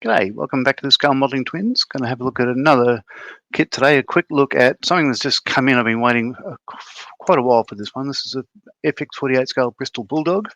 G'day, welcome back to the Scale Modelling Twins. Going to have a look at another kit today, a quick look at something that's just come in. I've been waiting quite a while for this one. This is a Airfix 48 scale Bristol Bulldog.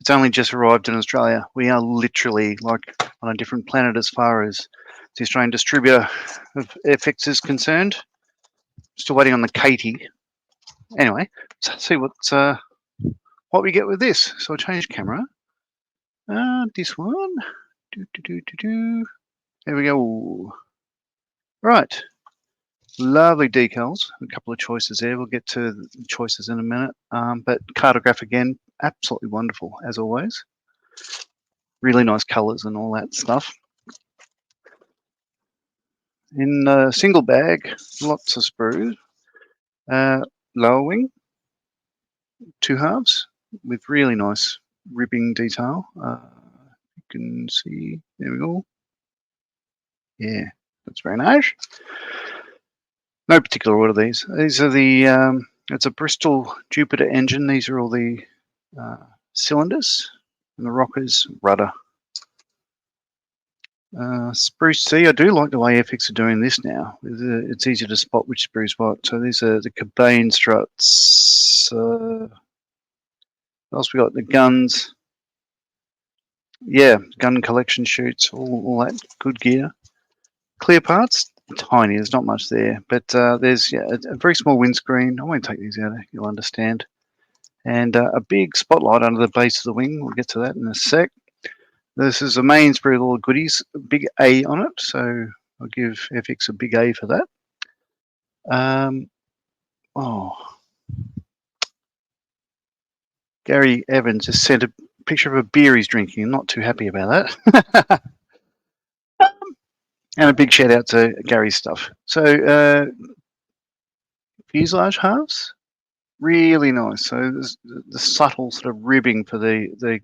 It's only just arrived in Australia. We are literally like on a different planet as far as the Australian distributor of Airfix is concerned. Still waiting on the Katie. Anyway, let's see what we get with this. So I'll change camera. This one. There we go. Right. Lovely decals. A couple of choices there. We'll get to the choices in a minute. But cartograph again, absolutely wonderful as always. Really nice colours and all that stuff. In a single bag, lots of sprues. Lower wing, 2 halves with really nice ribbing detail. You can see, there we go. Yeah, that's very nice. No particular order these. These are the, it's a Bristol Jupiter engine. These are all the cylinders and the rockers, rudder. Spruce C, I do like the way Airfix are doing this now. It's easy to spot which spruce what. So these are the cabane struts. What else we got? The guns. Yeah, gun collection chutes, all that good gear. Clear parts, tiny, there's not much there. But there's a very small windscreen. I won't take these out, you'll understand. And a big spotlight under the base of the wing. We'll get to that in a sec. This is a main sprue with all the goodies, big A on it, so I'll give Airfix a big A for that. Gary Evans just sent a picture of a beer he's drinking. I'm not too happy about that. And a big shout out to Gary's stuff. So fuselage halves, really nice. So the subtle sort of ribbing for the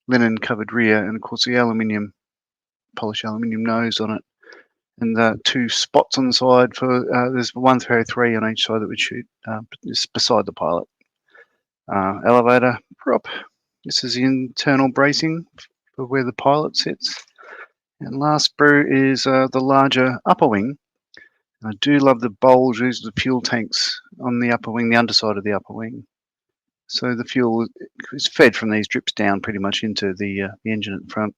linen covered rear, and of course the aluminium, polished aluminium nose on it, and the 2 spots on the side for there's 103 on each side that would shoot just beside the pilot. Elevator prop. This is the internal bracing for where the pilot sits. And last sprue is the larger upper wing. I do love the bulges, the fuel tanks on the upper wing, the underside of the upper wing. So the fuel is fed from these drips down pretty much into the engine at the front.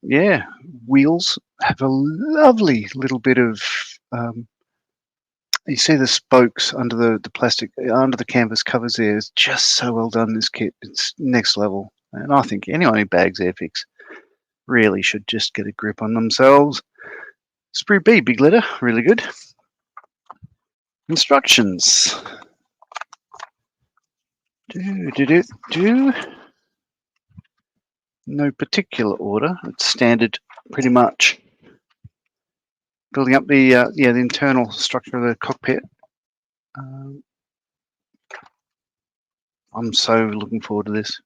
Yeah, wheels have a lovely little bit of, you see the spokes under the plastic, under the canvas covers there. It's just so well done, this kit. It's next level. And I think anyone who bags Airfix really should just get a grip on themselves. Sprue B, big letter, really good. Instructions. No particular order. It's standard, pretty much. Building up the the internal structure of the cockpit. I'm so looking forward to this.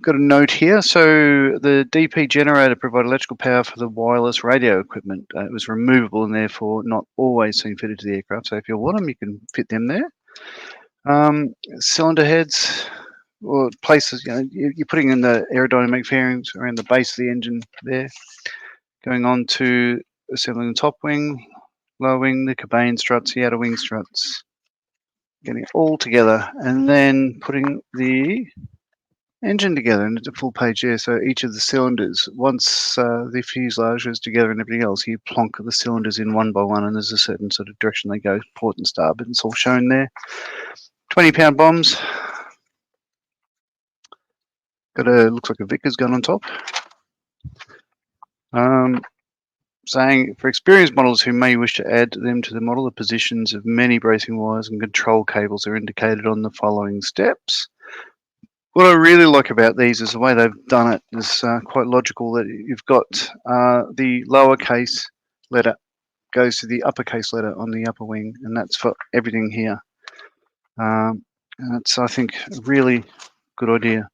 Got a note here. So the DP generator provided electrical power for the wireless radio equipment. It was removable and therefore not always seen fitted to the aircraft. So if you want them, you can fit them there. Cylinder heads or places, you're putting in the aerodynamic fairings around the base of the engine there. Going on to assembling the top wing, lower wing, the cabane struts, the outer wing struts. Getting it all together and then putting the engine together, and it's a full page there. So each of the cylinders, once the fuselage is together and everything else, you plonk the cylinders in one by one, and there's a certain sort of direction they go, port and starboard. It's all shown there. 20-pound bombs. Got a, looks like a Vickers gun on top. Saying for experienced models who may wish to add them to the model, the positions of many bracing wires and control cables are indicated on the following steps. What I really like about these is the way they've done it is quite logical, that you've got the lowercase letter goes to the uppercase letter on the upper wing, and that's for everything here. And that's, I think, a really good idea.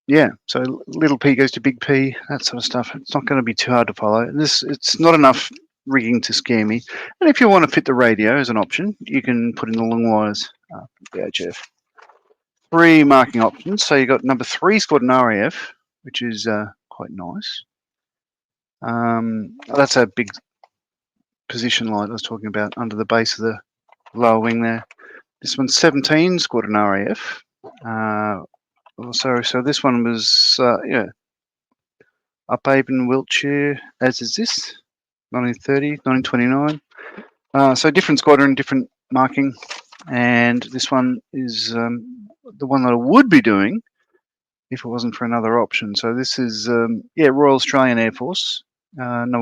Yeah, so little p goes to big P, that sort of stuff. It's not going to be too hard to follow. It's not enough rigging to scare me. And if you want to fit the radio as an option, you can put in the long wires, VHF. 3 marking options. So you got number 3 scored an RAF, which is quite nice. That's a big position light I was talking about under the base of the lower wing there. This one's 17 scored an RAF. So this one was yeah, up Avon, Wiltshire, as is this, 1930, 1929. So different squadron, different marking, and this one is the one that I would be doing if it wasn't for another option. So this is yeah, Royal Australian Air Force, No.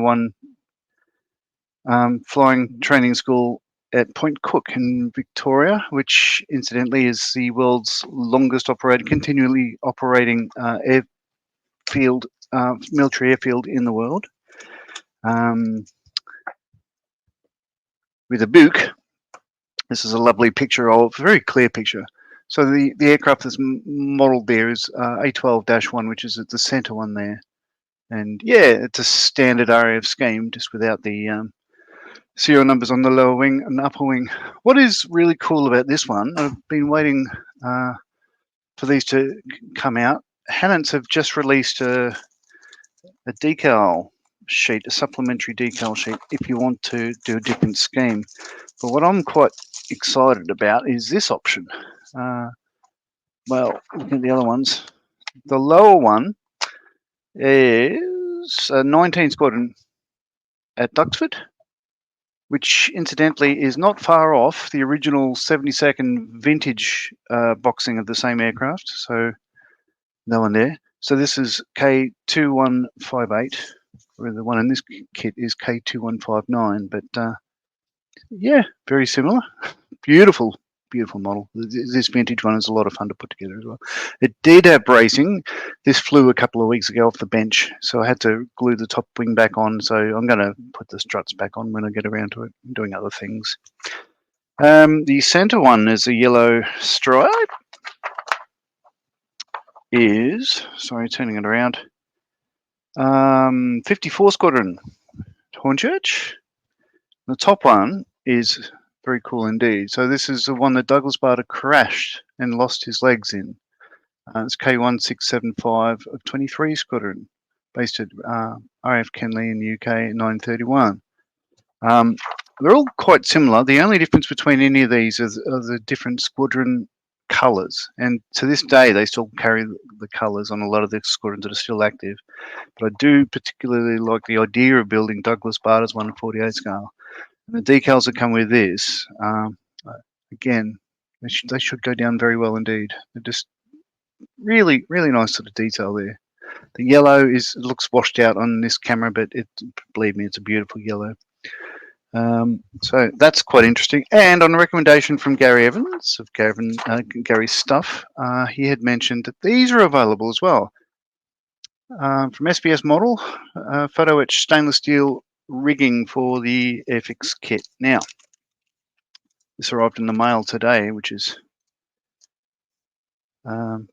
1 flying training school at Point Cook in Victoria, which incidentally is the world's longest continually operating airfield, military airfield in the world. With a book, this is a lovely picture of, a very clear picture. So the aircraft that's modelled there is A12-1, which is at the centre one there. And yeah, it's a standard RAF scheme, just without the serial numbers on the lower wing and upper wing. What is really cool about this one, I've been waiting for these to come out. Hannants have just released a decal sheet, a supplementary decal sheet, if you want to do a different scheme. But what I'm quite excited about is this option. Well, looking at the other ones, the lower one is a 19 squadron at Duxford, which incidentally is not far off the original 72nd vintage boxing of the same aircraft. So no one there. So this is K2158, where the one in this kit is K2159. But yeah, very similar. Beautiful, beautiful model. This vintage one is a lot of fun to put together as well. It did have bracing. This flew a couple of weeks ago off the bench, so I had to glue the top wing back on. So I'm going to put the struts back on when I get around to it, doing other things. The center one is a yellow stripe. Is, sorry, turning it around, 54 Squadron, Hornchurch. The top one is very cool indeed. So this is the one that Douglas Bader crashed and lost his legs in. It's K1675 of 23 Squadron, based at RAF Kenley in the UK in 1931. They're all quite similar. The only difference between any of these are the different squadron colours, and to this day they still carry the colours on a lot of the squadrons that are still active. But I do particularly like the idea of building Douglas Bader's 1/48 scale. And the decals that come with this, again, they should go down very well indeed. They're just really, really nice sort of detail there. The yellow looks washed out on this camera, but believe me, it's a beautiful yellow. So that's quite interesting. And on a recommendation from Gary Evans of Gary's Stuff, he had mentioned that these are available as well. From S.B.S Model, photo etched stainless steel rigging for the Airfix kit. Now, this arrived in the mail today, which is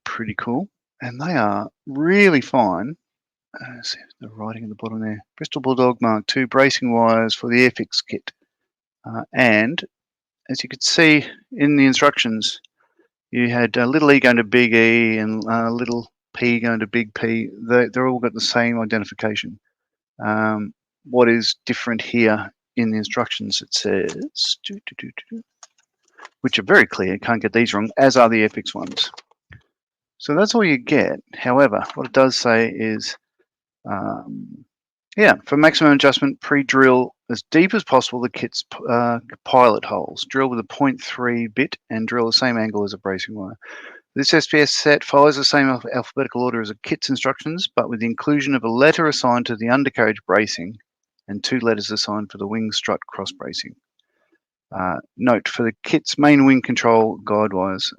pretty cool. And they are really fine. See the writing at the bottom there. Bristol Bulldog Mark II bracing wires for the Airfix kit. And as you could see in the instructions, you had little e going to big E and little p going to big P. They're all got the same identification. What is different here in the instructions, it says, which are very clear, can't get these wrong, as are the Airfix ones. So that's all you get. However, what it does say is, yeah, for maximum adjustment, pre-drill as deep as possible the kit's pilot holes. Drill with a 0.3 bit and drill the same angle as a bracing wire. This SBS set follows the same alphabetical order as a kit's instructions, but with the inclusion of a letter assigned to the undercarriage bracing and 2 letters assigned for the wing strut cross bracing. Note, for the kit's main wing control guide wires,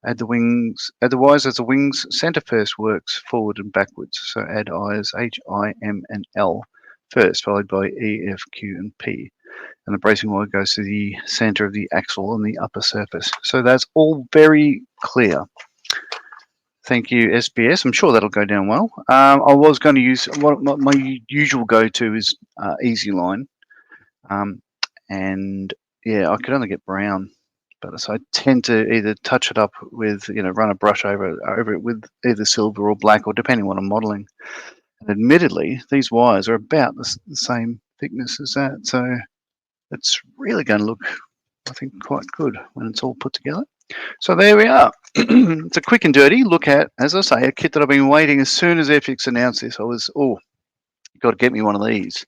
add the wires as the wing's center first works forward and backwards. So add eyes H, I, M, and L first, followed by E, F, Q, and P. And the bracing wire goes to the center of the axle on the upper surface. So that's all very clear. Thank you, SBS. I'm sure that'll go down well. I was going to use, my usual go-to is Easy Line. And yeah, I could only get brown, But so I tend to either touch it up with, run a brush over it with either silver or black, or depending on what I'm modeling. And admittedly, these wires are about the same thickness as that, so it's really going to look, I think, quite good when it's all put together. So there we are. It's a quick and dirty look at, as I say, a kit that I've been waiting. As soon as Airfix announced this, I was, got to get me one of these.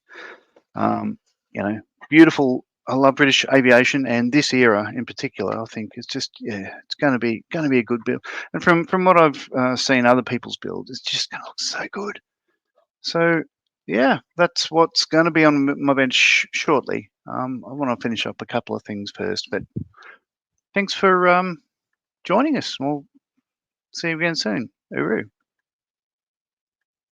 Beautiful. I love British aviation, and this era in particular, I think it's just, it's going to be a good build. And from what I've seen other people's builds, it's just going to look so good. So yeah, that's what's going to be on my bench shortly. I want to finish up a couple of things first, but thanks for joining us. We'll see you again soon. Hooroo.